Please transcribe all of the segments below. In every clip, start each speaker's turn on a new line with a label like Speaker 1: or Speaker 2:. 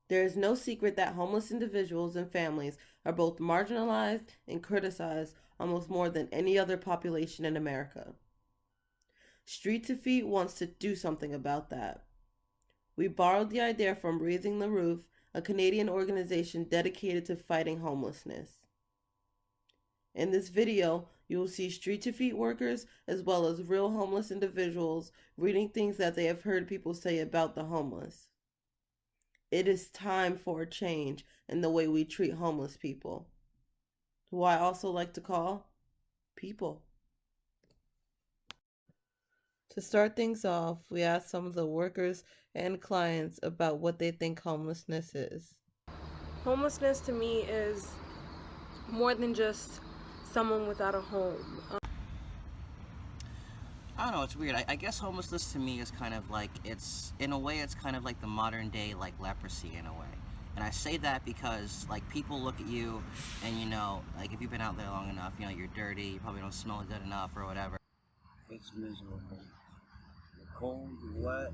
Speaker 1: There is no secret that homeless individuals and families are both marginalized and criticized almost more than any other population in America. Street to Feet wants to do something about that. We borrowed the idea from Raising the Roof, a Canadian organization dedicated to fighting homelessness. In this video, you will see Street to Feet workers as well as real homeless individuals reading things that they have heard people say about the homeless. It is time for a change in the way we treat homeless people, who I also like to call people. To start things off, we asked some of the workers and clients about what they think homelessness is.
Speaker 2: Homelessness to me is more than just someone without a home.
Speaker 3: I don't know, it's weird. I guess homelessness to me is kind of like, it's kind of like the modern day, like leprosy in a way. And I say that because, like, people look at you and, you know, like, if you've been out there long enough, you know, you're dirty, you probably don't smell good enough or whatever.
Speaker 4: It's miserable. Cold, wet.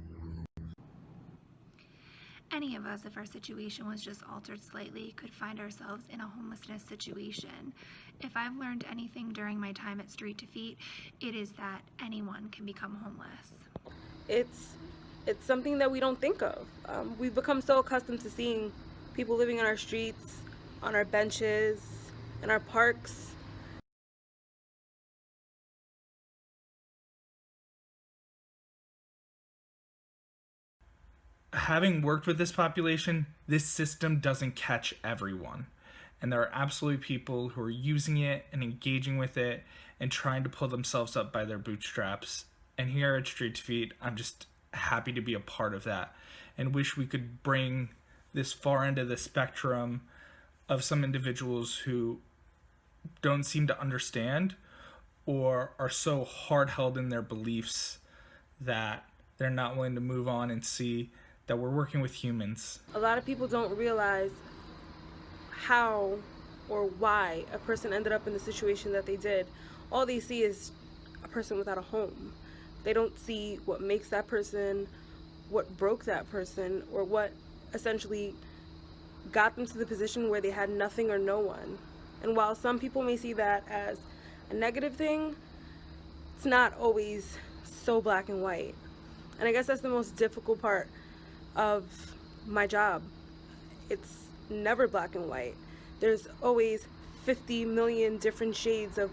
Speaker 5: Any of us, if our situation was just altered slightly, could find ourselves in a homelessness situation. If I've learned anything during my time at Street to Feet, it is that anyone can become homeless.
Speaker 2: It's something that we don't think of. We've become so accustomed to seeing people living on our streets, on our benches, in our parks.
Speaker 6: Having worked with this population, this system doesn't catch everyone. And there are absolutely people who are using it and engaging with it and trying to pull themselves up by their bootstraps. And here at Street to Feet, I'm just happy to be a part of that and wish we could bring this far end of the spectrum of some individuals who don't seem to understand or are so hard-held in their beliefs that they're not willing to move on and see that we're working with humans.
Speaker 2: A lot of people don't realize how or why a person ended up in the situation that they did. All they see is a person without a home. They don't see what makes that person, what broke that person, or what essentially got them to the position where they had nothing or no one. And while some people may see that as a negative thing, it's not always so black and white. And I guess that's the most difficult part of my job. It's never black and white. There's always 50 million different shades of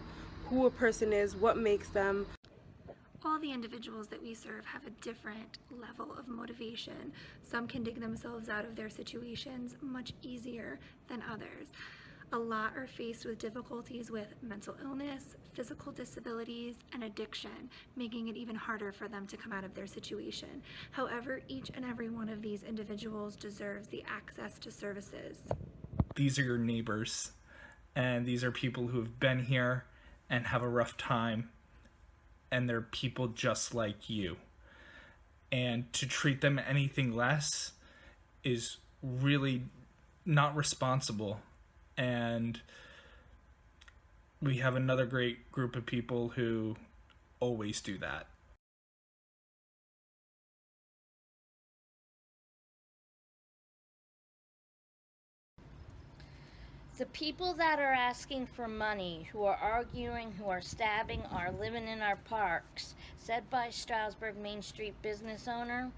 Speaker 2: who a person is, what makes them.
Speaker 5: All the individuals that we serve have a different level of motivation. Some can dig themselves out of their situations much easier than others. A lot are faced with difficulties with mental illness, physical disabilities, and addiction, making it even harder for them to come out of their situation. However, each and every one of these individuals deserves the access to services.
Speaker 6: These are your neighbors, and these are people who have been here and have a rough time, and they're people just like you. And to treat them anything less is really not responsible. And we have another great group of people who always do that.
Speaker 7: The people that are asking for money, who are arguing, who are stabbing, are living in our parks, said by Stroudsburg Main Street business owner.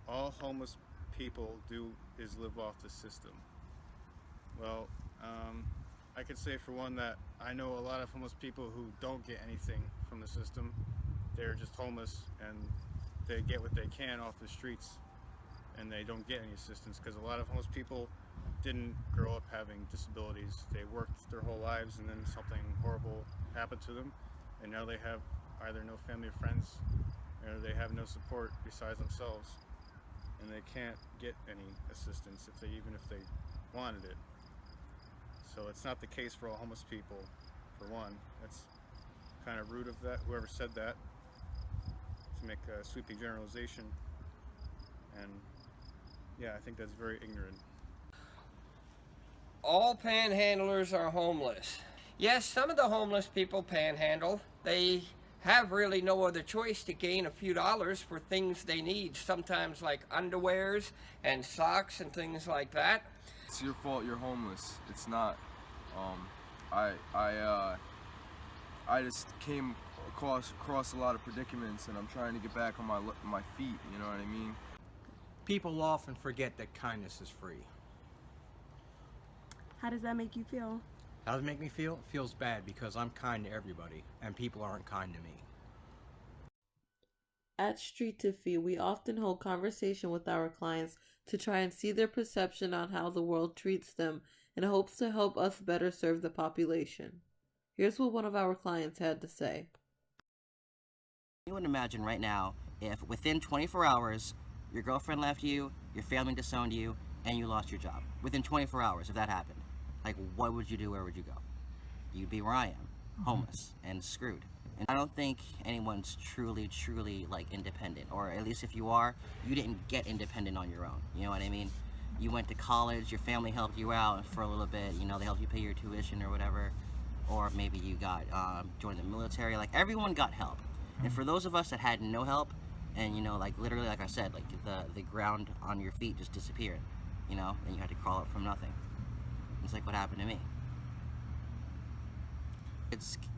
Speaker 8: All homeless people do is live off the system. Well, I could say for one that I know a lot of homeless people who don't get anything from the system. They're just homeless and they get what they can off the streets and they don't get any assistance because a lot of homeless people didn't grow up having disabilities. They worked their whole lives and then something horrible happened to them and now they have either no family or friends or they have no support besides themselves and they can't get any assistance even if they wanted it. So it's not the case for all homeless people, for one. That's kind of rude of that, whoever said that, to make a sweeping generalization. And yeah, I think that's very ignorant.
Speaker 9: All panhandlers are homeless. Yes, some of the homeless people panhandle. They have really no other choice to gain a few dollars for things they need, sometimes like underwears and socks and things like that.
Speaker 10: It's your fault you're homeless. It's not. I just came across a lot of predicaments, and I'm trying to get back on my feet, you know what I mean?
Speaker 11: People often forget that kindness is free.
Speaker 2: How does that make you feel?
Speaker 11: How does it make me feel? It feels bad because I'm kind to everybody, and people aren't kind to me.
Speaker 1: At Street to Feet, we often hold conversation with our clients to try and see their perception on how the world treats them in hopes to help us better serve the population. Here's what one of our clients had to say.
Speaker 3: You would imagine right now if within 24 hours your girlfriend left you, your family disowned you, and you lost your job. Within 24 hours, if that happened, like, what would you do? Where would you go? You'd be where I am, homeless and screwed. And I don't think anyone's truly, like, independent. Or at least if you are, you didn't get independent on your own. You know what I mean? You went to college, your family helped you out for a little bit. You know, they helped you pay your tuition or whatever. Or maybe you got joined the military. Like, everyone got help. And for those of us that had no help, and, you know, like, literally, like I said, like, the ground on your feet just disappeared, you know, and you had to crawl up from nothing. It's like what happened to me.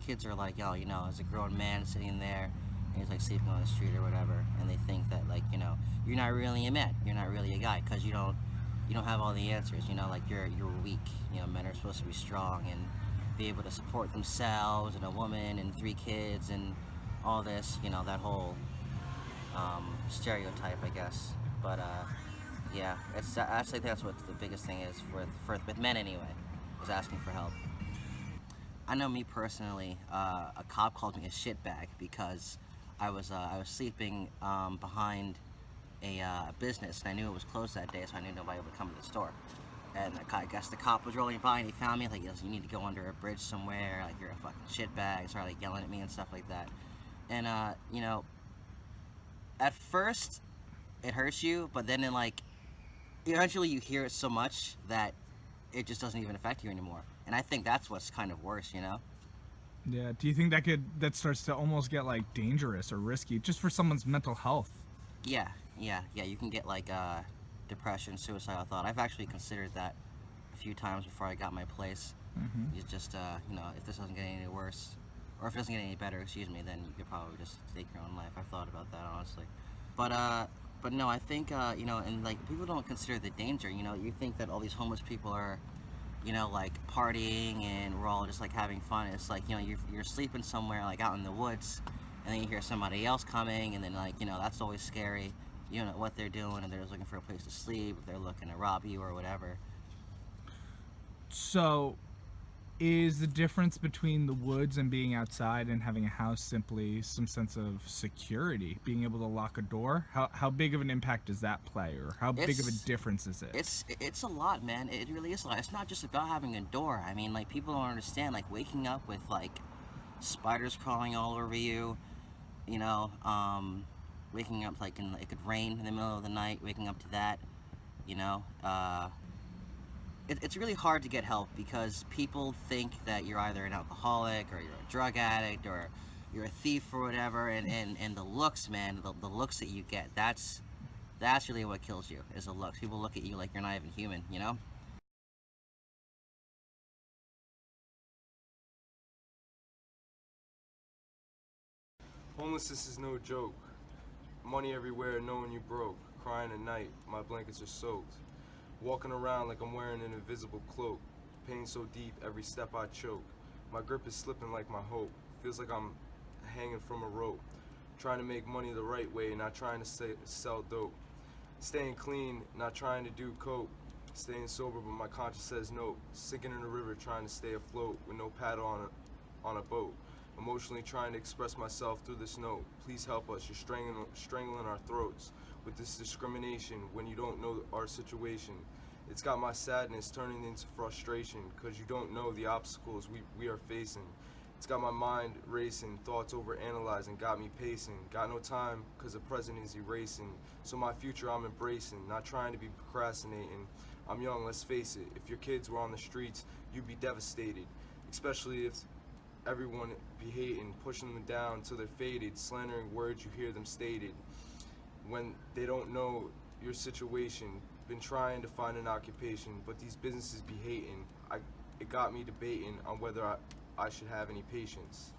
Speaker 3: Kids are like, yo, you know, as a grown man sitting there, and he's like sleeping on the street or whatever, and they think that, like, you know, you're not really a man, you're not really a guy, because you don't have all the answers, you know, like, you're weak. You know, men are supposed to be strong and be able to support themselves, and a woman and 3 kids and all this, you know, that whole stereotype, I guess. But yeah, I think that's what the biggest thing is with men anyway, is asking for help. I know me personally, a cop called me a shitbag because I was sleeping behind a business, and I knew it was closed that day, so I knew nobody would come to the store. And I guess the cop was rolling by and he found me, like, he goes, you need to go under a bridge somewhere, like, you're a fucking shitbag, started like yelling at me and stuff like that. And you know, at first it hurts you, but then eventually you hear it so much that it just doesn't even affect you anymore. And I think that's what's kind of worse, you know?
Speaker 6: Yeah, do you think that starts to almost get, like, dangerous or risky just for someone's mental health?
Speaker 3: Yeah, you can get, like, depression, suicidal thought. I've actually considered that a few times before I got my place. It's just, you know, if this doesn't get any worse, or if it doesn't get any better, excuse me, then you could probably just take your own life. I've thought about that, honestly. But no, I think, you know, and, like, people don't consider the danger, you know? You think that all these homeless people are, you know, like, partying and we're all just, like, having fun. It's like, you know, you're sleeping somewhere, like, out in the woods, and then you hear somebody else coming, and then, like, you know, that's always scary. You don't know what they're doing, and they're just looking for a place to sleep, if they're looking to rob you or whatever.
Speaker 6: So, is the difference between the woods and being outside and having a house simply some sense of security, being able to lock a door? How big of an impact does that play, or how big of a difference is it?
Speaker 3: It's a lot, man. It really is a lot. It's not just about having a door. I mean, like, people don't understand, like, waking up with, like, spiders crawling all over you, you know, waking up, like, it could rain in the middle of the night, waking up to that, you know, it's really hard to get help because people think that you're either an alcoholic or you're a drug addict or you're a thief or whatever, and the looks, man, the looks that you get, that's really what kills you, is the looks. People look at you like you're not even human, you know?
Speaker 10: Homelessness is no joke. Money everywhere, knowing you broke. Crying at night, my blankets are soaked. Walking around like I'm wearing an invisible cloak. Pain so deep, every step I choke. My grip is slipping like my hope. Feels like I'm hanging from a rope. Trying to make money the right way, not trying to sell dope. Staying clean, not trying to do coke. Staying sober, but my conscience says no. Sinking in the river, trying to stay afloat with no paddle on a boat. Emotionally trying to express myself through this note. Please help us, you're strangling our throats with this discrimination when you don't know our situation. It's got my sadness turning into frustration because you don't know the obstacles we are facing. It's got my mind racing, thoughts over analyzing, got me pacing. Got no time because the present is erasing. So my future I'm embracing, not trying to be procrastinating. I'm young, let's face it. If your kids were on the streets, you'd be devastated. Especially everyone be hating, pushing them down till they're faded, slandering words you hear them stated. When they don't know your situation, been trying to find an occupation, but these businesses be hating. It got me debating on whether I should have any patience.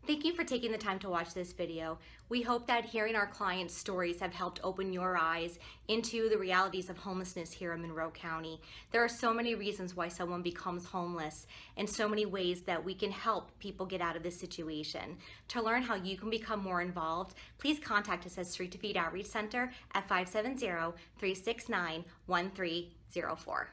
Speaker 12: Thank you for taking the time to watch this video. We hope that hearing our clients' stories have helped open your eyes into the realities of homelessness here in Monroe County. There are so many reasons why someone becomes homeless and so many ways that we can help people get out of this situation. To learn how you can become more involved, please contact us at Street to Feet Outreach Center at 570-369-1304.